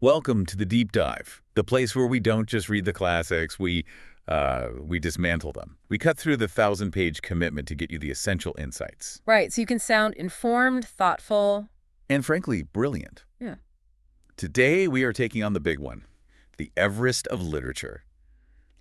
Welcome to the Deep Dive, the place where we don't just read the classics, we dismantle them. We cut through the 1,000-page commitment to get you the essential insights. Right, so you can sound informed, thoughtful. And frankly, brilliant. Yeah. Today, we are taking on the big one, the Everest of literature,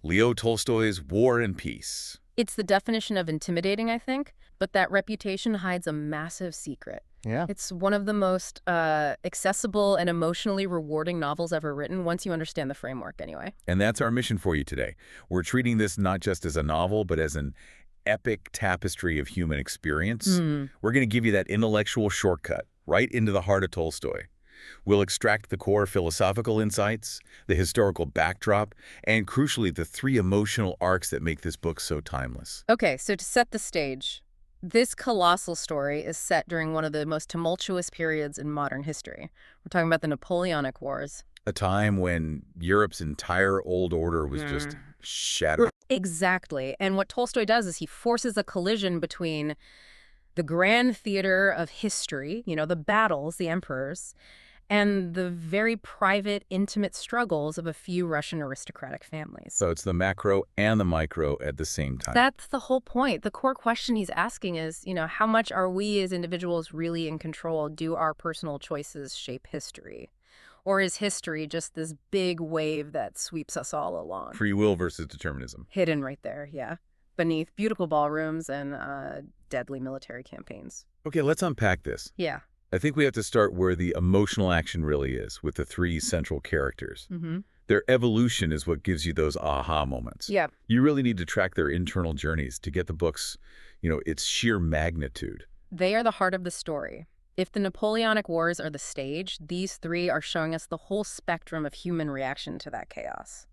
Leo Tolstoy's War and Peace. It's the definition of intimidating, I think, but that reputation hides a massive secret. Yeah. It's one of the most accessible and emotionally rewarding novels ever written, once you understand the framework anyway. And that's our mission for you today. We're treating this not just as a novel, but as an epic tapestry of human experience. We're going to give you that intellectual shortcut right into the heart of Tolstoy. We'll extract the core philosophical insights, the historical backdrop, and crucially, the 3 emotional arcs that make this book so timeless. Okay, so to set the stage, this colossal story is set during one of the most tumultuous periods in modern history. We're talking about the Napoleonic Wars. A time when Europe's entire old order was just shattered. Exactly. And what Tolstoy does is he forces a collision between the grand theater of history, the battles, the emperors, and the very private, intimate struggles of a few Russian aristocratic families. So it's the macro and the micro at the same time. That's the whole point. The core question he's asking is, how much are we as individuals really in control? Do our personal choices shape history? Or is history just this big wave that sweeps us all along? Free will versus determinism. Hidden right there, yeah. Beneath beautiful ballrooms and deadly military campaigns. Okay, let's unpack this. Yeah. I think we have to start where the emotional action really is, with the 3 central characters. Their evolution is what gives you those aha moments. Yeah. You really need to track their internal journeys to get the book's, its sheer magnitude. They are the heart of the story. If the Napoleonic Wars are the stage, these 3 are showing us the whole spectrum of human reaction to that chaos.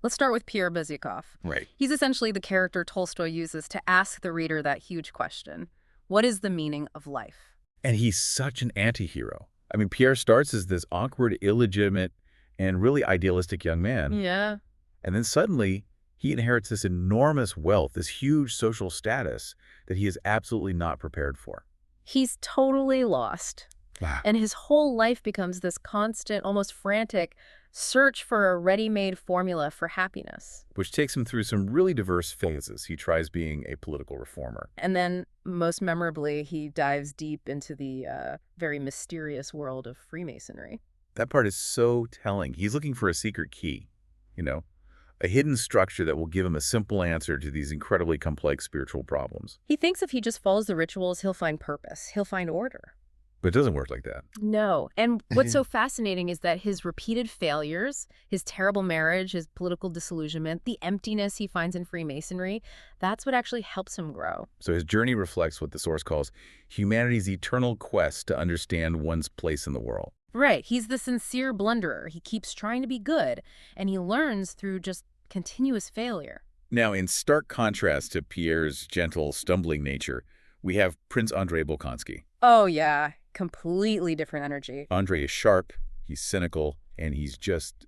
Let's start with Pierre Bezukhov. Right. He's essentially the character Tolstoy uses to ask the reader that huge question. What is the meaning of life? And he's such an anti-hero. I mean, Pierre starts as this awkward, illegitimate, and really idealistic young man. Yeah. And then suddenly, he inherits this enormous wealth, this huge social status that he is absolutely not prepared for. He's totally lost. Wow. And his whole life becomes this constant, almost frantic search for a ready-made formula for happiness. Which takes him through some really diverse phases. He tries being a political reformer. And then, most memorably, he dives deep into the very mysterious world of Freemasonry. That part is so telling. He's looking for a secret key, a hidden structure that will give him a simple answer to these incredibly complex spiritual problems. He thinks if he just follows the rituals, he'll find purpose. He'll find order. But it doesn't work like that. No. And what's so fascinating is that his repeated failures, his terrible marriage, his political disillusionment, the emptiness he finds in Freemasonry, that's what actually helps him grow. So his journey reflects what the source calls humanity's eternal quest to understand one's place in the world. Right. He's the sincere blunderer. He keeps trying to be good, and he learns through just continuous failure. Now, in stark contrast to Pierre's gentle, stumbling nature, we have Prince Andrei Bolkonsky. Oh, yeah. Completely different energy. Andrei is sharp, he's cynical, and he's just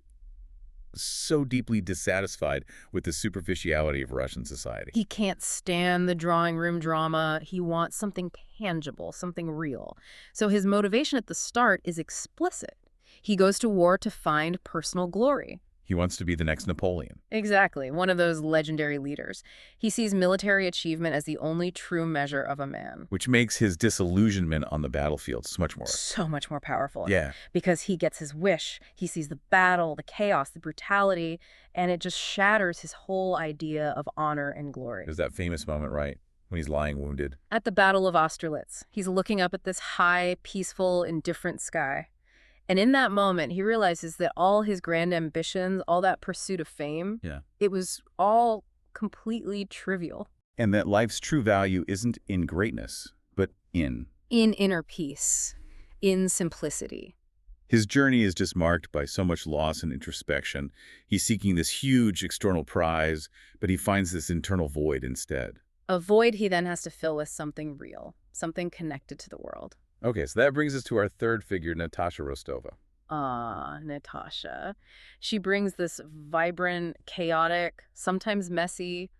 so deeply dissatisfied with the superficiality of Russian society. He can't stand the drawing room drama. He wants something tangible, something real. So his motivation at the start is explicit. He goes to war to find personal glory. He wants to be the next Napoleon. Exactly, one of those legendary leaders. He sees military achievement as the only true measure of a man. Which makes his disillusionment on the battlefield So much more powerful. Yeah. Because he gets his wish. He sees the battle, the chaos, the brutality, and it just shatters his whole idea of honor and glory. There's that famous moment, right, when he's lying wounded. At the Battle of Austerlitz, he's looking up at this high, peaceful, indifferent sky. And in that moment, he realizes that all his grand ambitions, all that pursuit of fame, it was all completely trivial. And that life's true value isn't in greatness, but in inner peace, in simplicity. His journey is just marked by so much loss and introspection. He's seeking this huge external prize, but he finds this internal void instead. A void he then has to fill with something real, something connected to the world. Okay, so that brings us to our third figure, Natasha Rostova. Natasha. She brings this vibrant, chaotic, sometimes messy,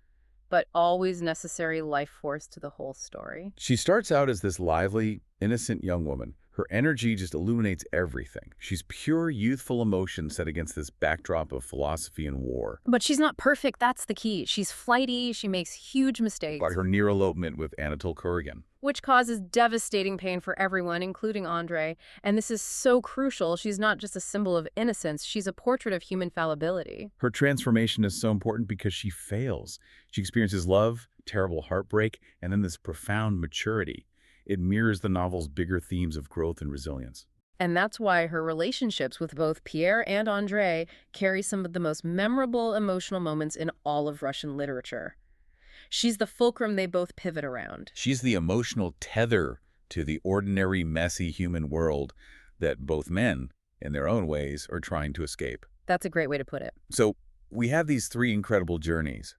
but always necessary life force to the whole story. She starts out as this lively, innocent young woman Her energy just illuminates everything. She's pure youthful emotion set against this backdrop of philosophy and war. But she's not perfect, that's the key. She's flighty, she makes huge Like mistakes, her near elopement with Anatole Kurgan. which causes devastating pain for everyone, including Andre. And this is so crucial. She's not just a symbol of innocence, she's a portrait of human fallibility. Her transformation is so important because she fails. She experiences love, terrible heartbreak, and then this profound maturity. It mirrors the novel's bigger themes of growth and resilience. And that's why her relationships with both Pierre and Andre carry some of the most memorable emotional moments in all of Russian literature. She's the fulcrum they both pivot around. She's the emotional tether to the ordinary, messy human world that both men, in their own ways, are trying to escape. That's a great way to put it. So we have these three incredible journeys,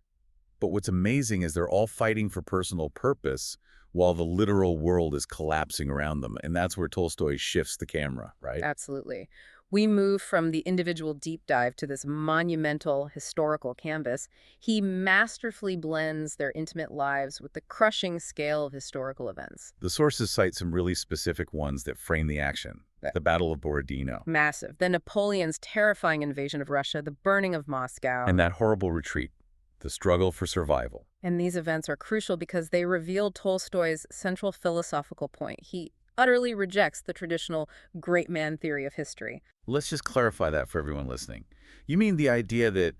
but what's amazing is they're all fighting for personal purpose while the literal world is collapsing around them. And that's where Tolstoy shifts the camera, right? Absolutely. We move from the individual deep dive to this monumental historical canvas. He masterfully blends their intimate lives with the crushing scale of historical events. The sources cite some really specific ones that frame the action. The Battle of Borodino. Massive. Then Napoleon's terrifying invasion of Russia, the burning of Moscow. And that horrible retreat, the struggle for survival. And these events are crucial because they reveal Tolstoy's central philosophical point. He utterly rejects the traditional great man theory of history. Let's just clarify that for everyone listening. You mean the idea that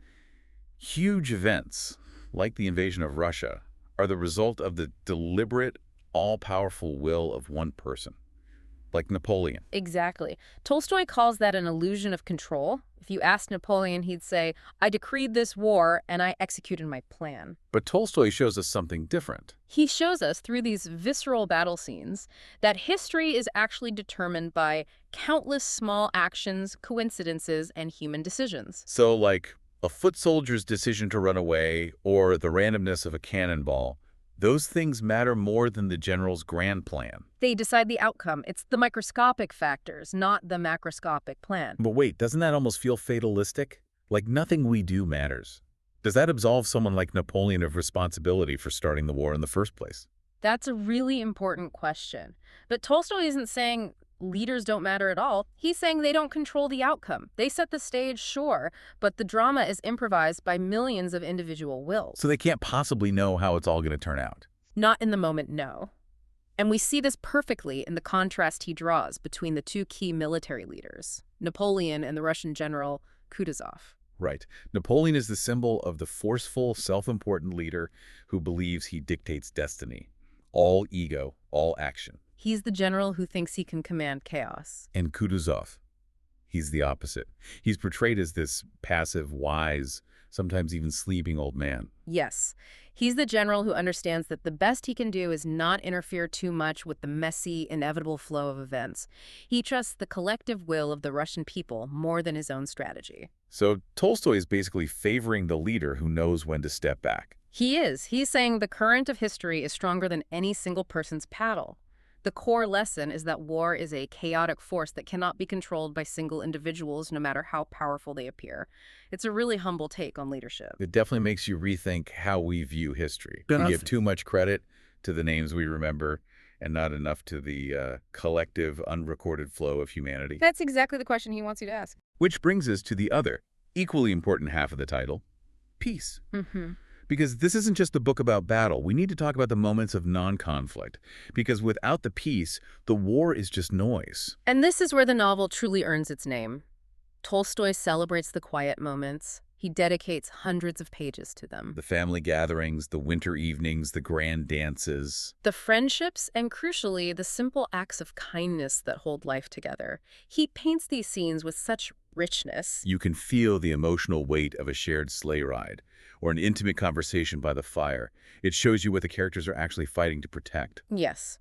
huge events, like the invasion of Russia, are the result of the deliberate, all-powerful will of one person, like Napoleon? Exactly. Tolstoy calls that an illusion of control. If you asked Napoleon, he'd say, "I decreed this war and I executed my plan." But Tolstoy shows us something different. He shows us through these visceral battle scenes that history is actually determined by countless small actions, coincidences, and human decisions. So like a foot soldier's decision to run away or the randomness of a cannonball, those things matter more than the general's grand plan. They decide the outcome. It's the microscopic factors, not the macroscopic plan. But wait, doesn't that almost feel fatalistic? Like nothing we do matters. Does that absolve someone like Napoleon of responsibility for starting the war in the first place? That's a really important question. But Tolstoy isn't saying leaders don't matter at all. He's saying they don't control the outcome. They set the stage, sure, but the drama is improvised by millions of individual wills. So they can't possibly know how it's all going to turn out. Not in the moment, no. And we see this perfectly in the contrast he draws between the two key military leaders, Napoleon and the Russian general Kutuzov. Right. Napoleon is the symbol of the forceful, self-important leader who believes he dictates destiny. All ego, all action. He's the general who thinks he can command chaos. And Kutuzov, he's the opposite. He's portrayed as this passive, wise, sometimes even sleeping old man. Yes, he's the general who understands that the best he can do is not interfere too much with the messy, inevitable flow of events. He trusts the collective will of the Russian people more than his own strategy. So Tolstoy is basically favoring the leader who knows when to step back. He is. He's saying the current of history is stronger than any single person's paddle. The core lesson is that war is a chaotic force that cannot be controlled by single individuals, no matter how powerful they appear. It's a really humble take on leadership. It definitely makes you rethink how we view history. We give too much credit to the names we remember and not enough to the collective, unrecorded flow of humanity. That's exactly the question he wants you to ask. Which brings us to the other, equally important half of the title, peace. Because this isn't just a book about battle. We need to talk about the moments of non-conflict. Because without the peace, the war is just noise. And this is where the novel truly earns its name. Tolstoy celebrates the quiet moments. He dedicates hundreds of pages to them. The family gatherings, the winter evenings, the grand dances. The friendships, and crucially, the simple acts of kindness that hold life together. He paints these scenes with such richness. You can feel the emotional weight of a shared sleigh ride or an intimate conversation by the fire. It shows you what the characters are actually fighting to protect. Yes.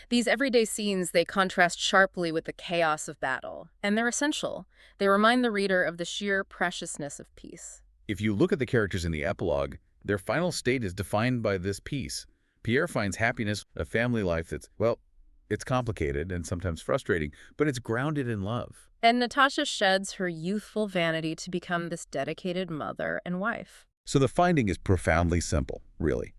These everyday scenes, they contrast sharply with the chaos of battle, and they're essential. They remind the reader of the sheer preciousness of peace. If you look at the characters in the epilogue, their final state is defined by this peace. Pierre finds happiness, a family life that's, well, it's complicated and sometimes frustrating, but it's grounded in love. And Natasha sheds her youthful vanity to become this dedicated mother and wife. So the finding is profoundly simple, really.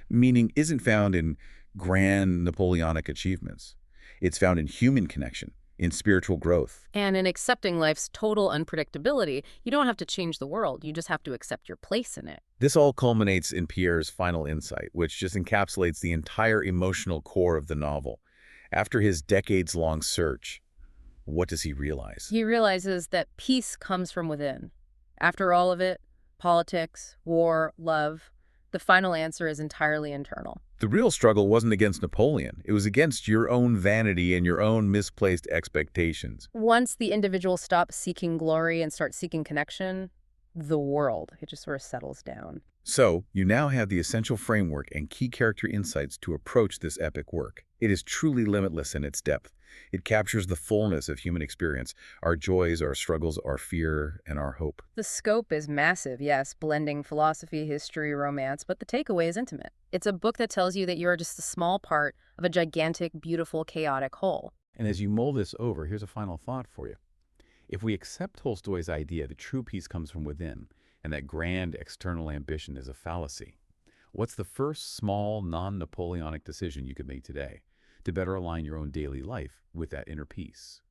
Meaning isn't found in grand Napoleonic achievements. It's found in human connection, in spiritual growth. And in accepting life's total unpredictability, you don't have to change the world. You just have to accept your place in it. This all culminates in Pierre's final insight, which just encapsulates the entire emotional core of the novel. After his decades-long search, what does he realize? He realizes that peace comes from within. After all of it, politics, war, love, the final answer is entirely internal. The real struggle wasn't against Napoleon. It was against your own vanity and your own misplaced expectations. Once the individual stops seeking glory and starts seeking connection, the world, it just sort of settles down. So, you now have the essential framework and key character insights to approach this epic work. It is truly limitless in its depth. It captures the fullness of human experience, our joys, our struggles, our fear, and our hope. The scope is massive, yes, blending philosophy, history, romance, but the takeaway is intimate. It's a book that tells you that you're just a small part of a gigantic, beautiful, chaotic whole. And as you mull this over, here's a final thought for you. If we accept Tolstoy's idea that true peace comes from within, and that grand external ambition is a fallacy, what's the first small, non-Napoleonic decision you could make today to better align your own daily life with that inner peace?